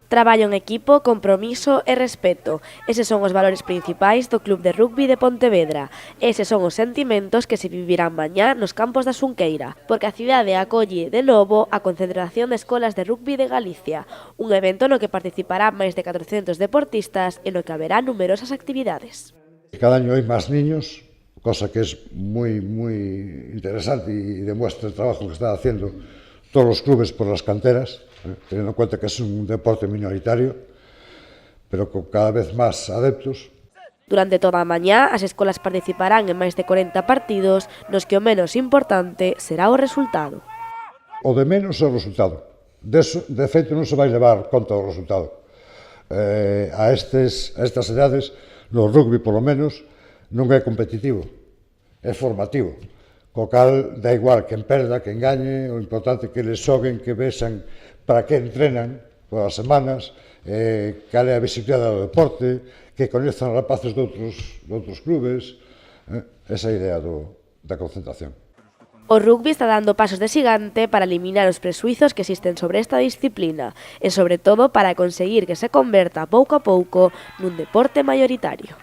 Traballo en equipo, compromiso e respeto. Eses son os valores principais do Club de Rugby de Pontevedra. Eses son os sentimentos que se vivirán mañá nos campos da Xunqueira, porque a cidade acolle de novo a Concentración de Escolas de Rugby de Galicia, un evento no que participarán máis de 400 deportistas e no que haberá numerosas actividades. Cada año hai máis niños, cosa que é moi interesante e demuestra el trabajo que está haciendo todos os clubes por las canteras, teniendo en cuenta que es un deporte minoritario, pero con cada vez máis adeptos. Durante toda a mañá, as escolas participarán en máis de 40 partidos, nos que o menos importante será o resultado. O de menos é o resultado. De feito, non se vai levar conta do resultado. A estas edades, no rugby, polo menos, non é competitivo, é formativo. Co cal, dá igual quen perda, quen gañe, o importante é que eles xoguen, que vexan para que entrenan todas as semanas, cal é a visibilidade do deporte, que coñezan rapaces de outros clubes, esa é a idea da concentración. O rugby está dando pasos de xigante para eliminar os presuizos que existen sobre esta disciplina e, sobre todo, para conseguir que se converta pouco a pouco nun deporte maioritario.